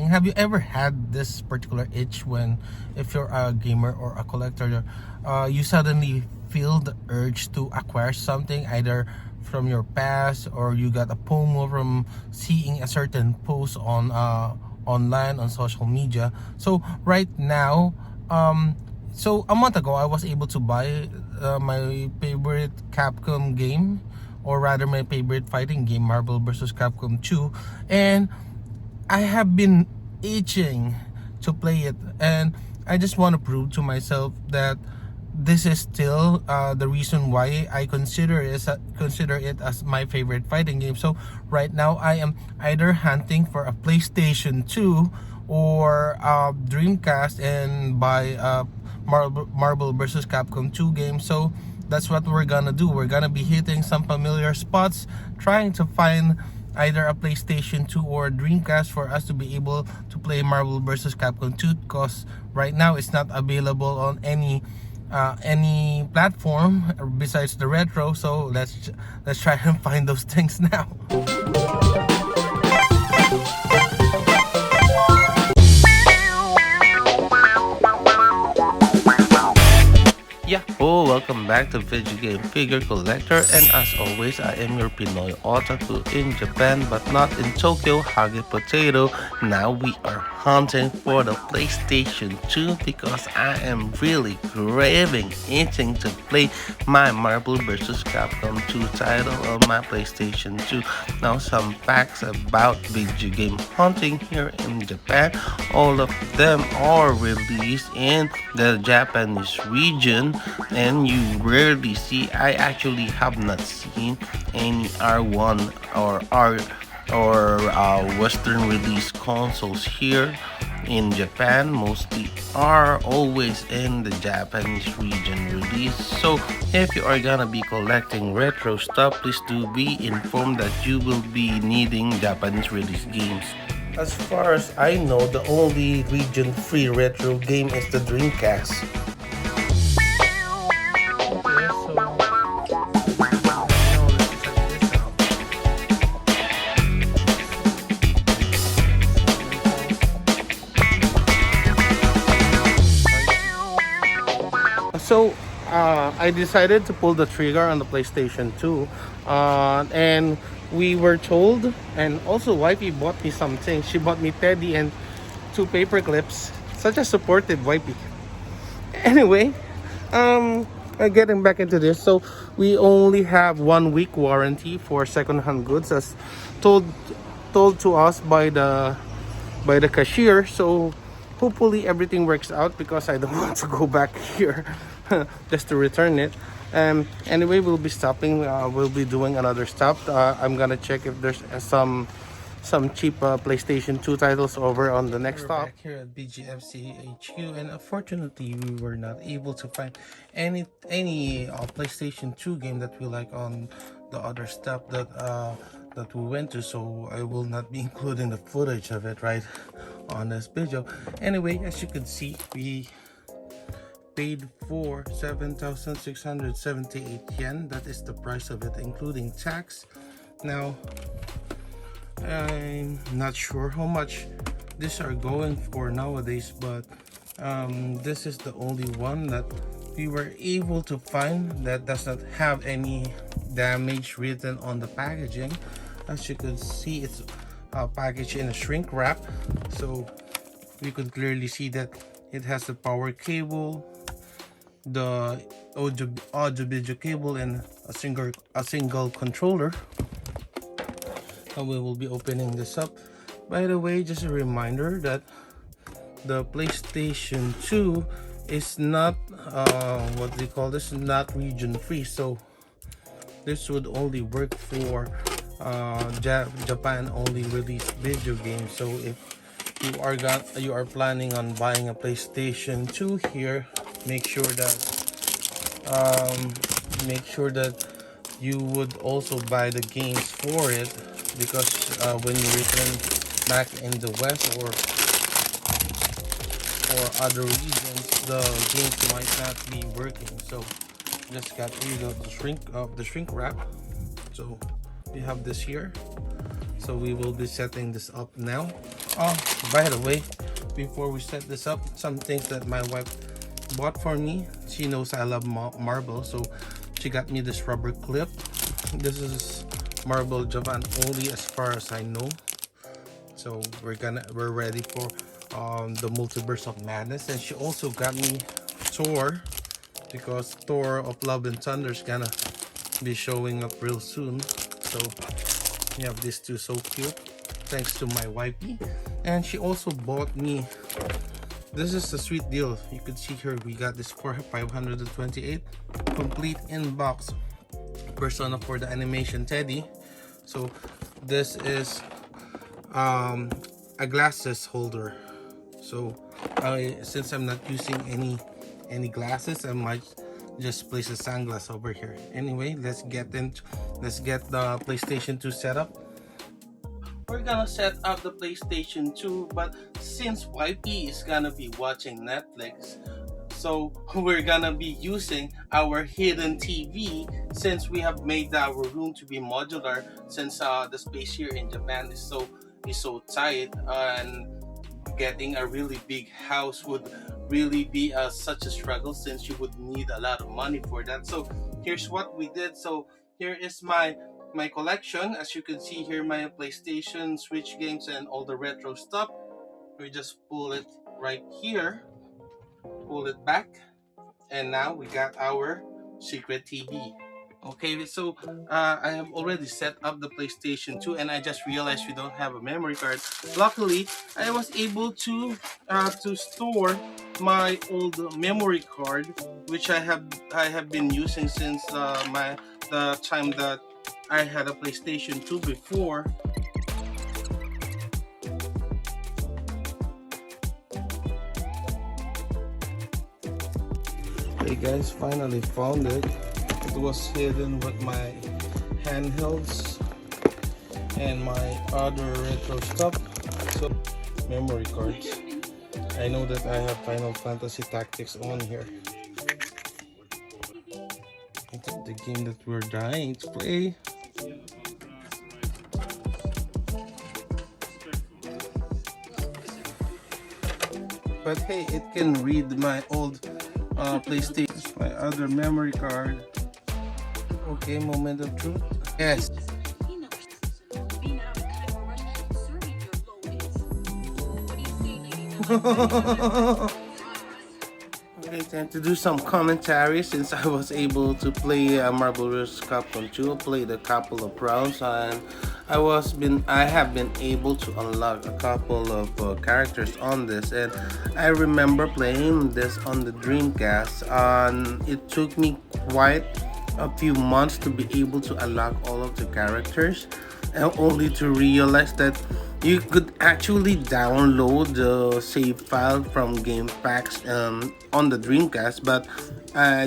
thing. Have you ever had this particular itch when, if you're a gamer or a collector, you suddenly feel the urge to acquire something either from your past, or you got a FOMO from seeing a certain post on online on social media? So right now, so a month ago I was able to buy my favorite Capcom game, or rather my favorite fighting game, Marvel vs. Capcom 2, and I have been itching to play it, and I just want to prove to myself that this is still the reason why I consider it as my favorite fighting game. So right now I am either hunting for a PlayStation 2 or Dreamcast and buy Marvel vs. Capcom 2 game. So that's what we're gonna do. We're gonna be hitting some familiar spots, trying to find either a PlayStation 2 or a Dreamcast for us to be able to play Marvel vs. Capcom 2, because right now it's not available on any platform besides the retro. So let's try and find those things now. Yahoo! Welcome back to Video Game Figure Collector, and as always, I am your Pinoy otaku in Japan but not in Tokyo, Hage Potato. Now we are hunting for the PlayStation 2 because I am really craving, itching to play my Marvel vs. Capcom 2 title on my PlayStation 2. Now some facts about video game hunting here in Japan. All of them are released in the Japanese region, and you rarely see, I actually have not seen any R1 or Western release consoles here in Japan. Mostly are always in the Japanese region release. So if you are gonna be collecting retro stuff, please do be informed that you will be needing Japanese release games. As far as I know, the only region free retro game is the Dreamcast. So I decided to pull the trigger on the PlayStation 2, and we were told, and also wifey bought me something. She bought me Teddy and 2 paper clips. Such a supportive wifey. Anyway, getting back into this, so we only have 1 week warranty for second-hand goods, as told to us by the cashier. So hopefully everything works out, because I don't want to go back here just to return it. Anyway, we'll be stopping. We'll be doing another stop. I'm gonna check if there's some cheap PlayStation 2 titles over on the next stop. Back here at BGFC HQ, and unfortunately we were not able to find any PlayStation 2 game that we like on the other stop that we went to, so I will not be including the footage of it right on this video. Anyway, as you can see, we paid for 7,678 yen. That is the price of it, including tax. Now I'm not sure how much these are going for nowadays, but this is the only one that we were able to find that does not have any damage written on the packaging. As you can see, it's packaged in a shrink wrap, so we could clearly see that it has the power cable, the audio video cable, and a single controller. And we will be opening this up. By the way, just a reminder that the PlayStation 2 is not what they call this, not region free, so this would only work for Japan only released video games. So if you are planning on buying a PlayStation 2 here, make sure that you would also buy the games for it, because when you return back in the West or other regions, the games might not be working. So just got rid of the shrink wrap. So we have this here, so we will be setting this up now. Oh, by the way, before we set this up, some things that my wife bought for me. She knows I love marble, so she got me this rubber clip. This is marble Japan only as far as I know. So we're ready for the multiverse of madness. And she also got me Thor, because Thor of Love and Thunder is gonna be showing up real soon. So we have these two, so cute, thanks to my wifey. And she also bought me, this is a sweet deal, you could see here, we got this for 528, complete in-box persona for the animation teddy. So this is a glasses holder. So since I'm not using any glasses, I might just place a sunglass over here. Anyway, let's get the PlayStation 2 set up. We're gonna set up the PlayStation 2, but since wifey is gonna be watching Netflix, so we're gonna be using our hidden TV, since we have made our room to be modular, since the space here in Japan is so tight, and getting a really big house would really be such a struggle, since you would need a lot of money for that. So here's what we did. So here is my collection. As you can see here, my PlayStation, Switch games, and all the retro stuff. We just pull it right here, pull it back, and now we got our secret TV. Okay, so I have already set up the PlayStation 2, and I just realized we don't have a memory card. Luckily, I was able to store my old memory card, which I have been using since the time that I had a PlayStation 2 before. Hey guys, finally found it. It was hidden with my handhelds and my other retro stuff. So memory cards. I know that I have Final Fantasy Tactics on here. I think the game that we're dying to play. But hey, it can read my old PlayStation, my other memory card. Okay, moment of truth. Yes. Okay, time to do some commentary, since I was able to play Marble vs. Capcom 2, played a couple of rounds, and I have been able to unlock a couple of characters on this. And I remember playing this on the Dreamcast, and it took me quite a few months to be able to unlock all of the characters, and only to realize that you could actually download the save file from game packs on the Dreamcast, but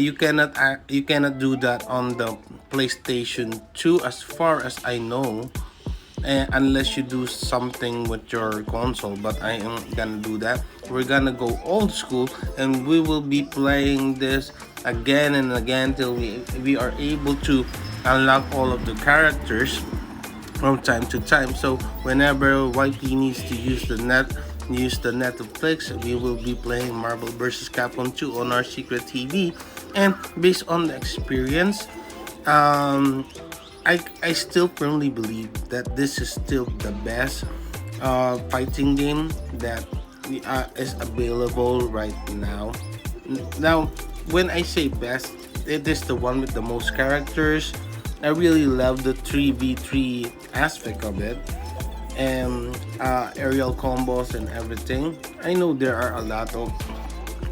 you cannot do that on the PlayStation 2 as far as I know, unless you do something with your console. But I am gonna do that. We're gonna go old school, and we will be playing this again and again till we are able to unlock all of the characters from time to time. So whenever YP needs to use the Netflix, we will be playing Marvel vs. Capcom 2 on our secret TV. And based on the experience, I still firmly believe that this is still the best fighting game that is available right now. Now, when I say best, it is the one with the most characters. I really love the 3v3 aspect of it, and aerial combos and everything. I know there are a lot of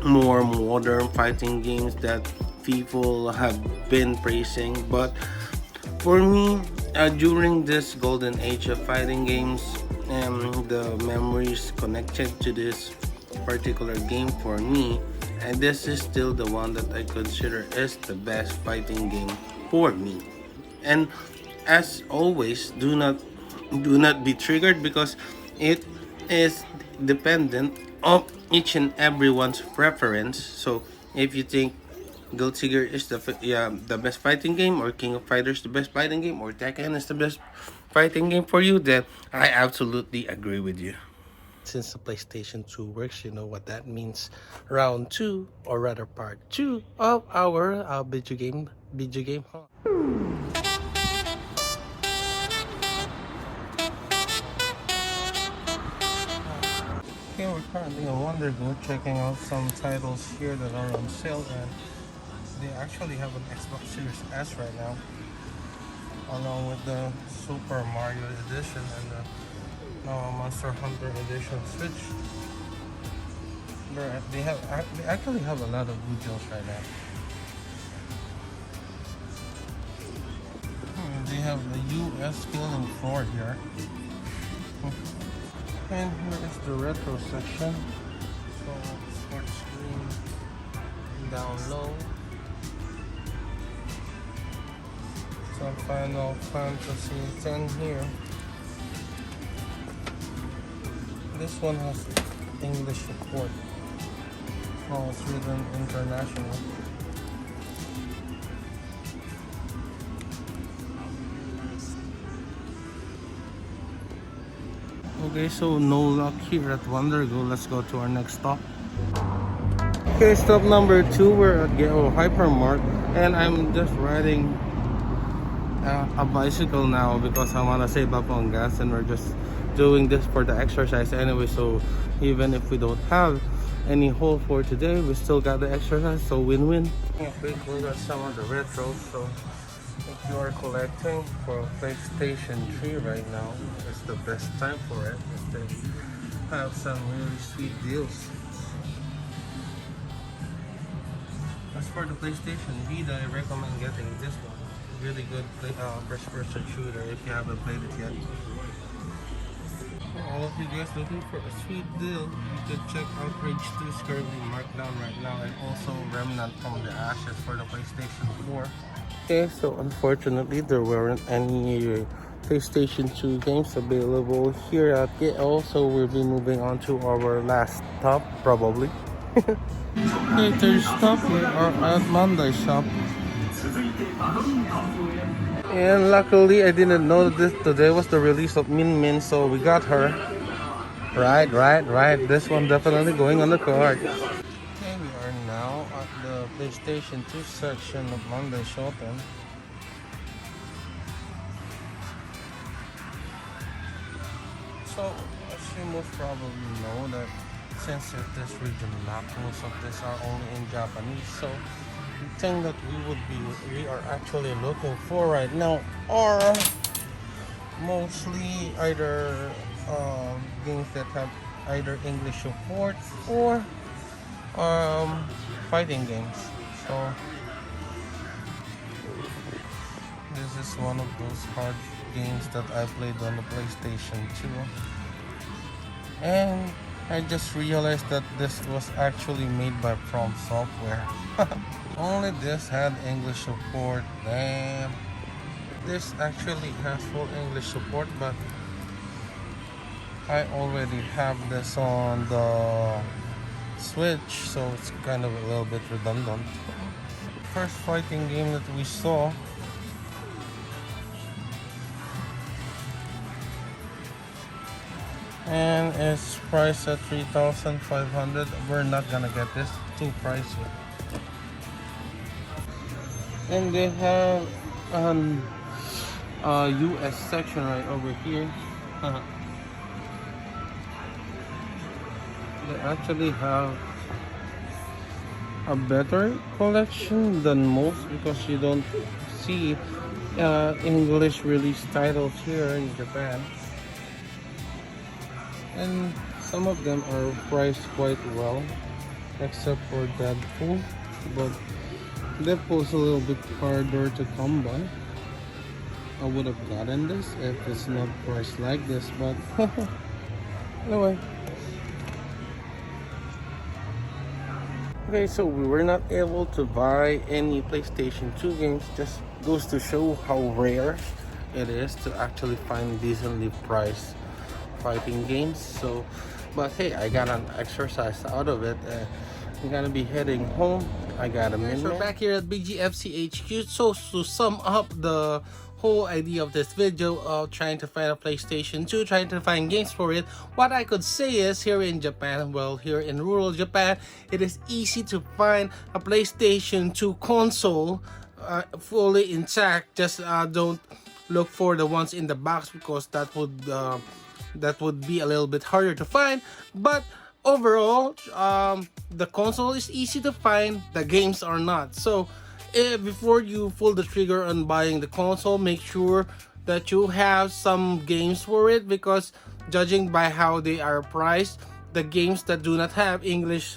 more modern fighting games that people have been praising, but for me, during this golden age of fighting games, the memories connected to this particular game for me, and this is still the one that I consider is the best fighting game for me. And as always, do not be triggered, because it is dependent of each and everyone's preference. So if you think Guilty Gear is the best fighting game, or King of Fighters the best fighting game, or Tekken is the best fighting game for you, then I absolutely agree with you. since the PlayStation 2 works, you know what that means. Round 2, or rather part 2 of our video game hunt. Okay, we're currently on Wondergo checking out some titles here that are on sale, and they actually have an Xbox Series S right now, along with the Super Mario Edition and the Monster Hunter Edition Switch. They actually have a lot of good deals right now. They have the US killing floor here. And here is the retro section. So sports screen down low. Some Final Fantasy 10 here. This one has English support. Oh, it's written international. Okay, so no luck here at Wondergo. Let's go to our next stop. Okay, stop number 2. We're at Geo Hypermart, and I'm just riding a bicycle now because I want to save up on gas, and we're just doing this for the exercise anyway. So even if we don't have any haul for today, we still got the exercise, so win-win. A quick look at some of the retros. So if you are collecting for PlayStation 3 right now, it's the best time for it. They have some really sweet deals. As for the PlayStation Vita, I recommend getting this one. Really good first-person shooter if you haven't played it yet. For all of you guys looking for a sweet deal, you could check out Rage 2 is currently marked down right now, and also Remnant from the Ashes for the PlayStation 4. Okay, so unfortunately there weren't any PlayStation 2 games available here at GL, so we'll be moving on to our last stop probably. Okay, third stop, we are at Monday shop. And luckily I didn't know this today was the release of Min Min, so we got her. Right. This one definitely going on the card. Okay, we are now at the PlayStation 2 section of Monday shopping. So as you most probably know that since it is region locked, most of these are only in Japanese. So the thing that we are actually looking for right now are mostly either games that have either English support or fighting games. So this is one of those hard games that I played on the PlayStation 2, and I just realized that this was actually made by From Software. Only this had English support. Damn. This actually has full English support, but I already have this on the Switch, so it's kind of a little bit redundant. First fighting game that we saw and it's priced at 3,500. We're not gonna get this, too pricey. And they have US section right over here. They actually have a better collection than most because you don't see English release titles here in Japan. And some of them are priced quite well, except for Deadpool. But Deadpool's a little bit harder to come by. I would have gotten this if it's not priced like this, but anyway. Okay, so we were not able to buy any PlayStation 2 games. Just goes to show how rare it is to actually find decently priced fighting games. So but hey, I got an exercise out of it. I'm gonna be heading home. I got a minute. We're back here at BGFC HQ. So to sum up the whole idea of this video of trying to find a PlayStation 2, trying to find games for it. What I could say is here in Japan, well, here in rural Japan, it is easy to find a PlayStation 2 console fully intact. Just don't look for the ones in the box, because that would be a little bit harder to find. But overall, the console is easy to find, the games are not. So before you pull the trigger on buying the console, make sure that you have some games for it, because judging by how they are priced, the games that do not have English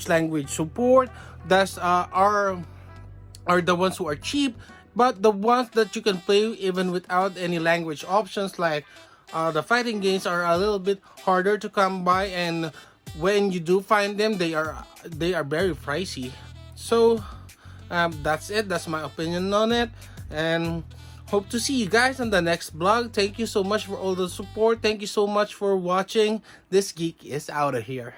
language support, that's are the ones who are cheap. But the ones that you can play even without any language options, like the fighting games, are a little bit harder to come by, and when you do find them, they are very pricey. So that's it. That's my opinion on it, and hope to see you guys on the next vlog. Thank you so much for all the support. Thank you so much for watching. This Geek is out of here.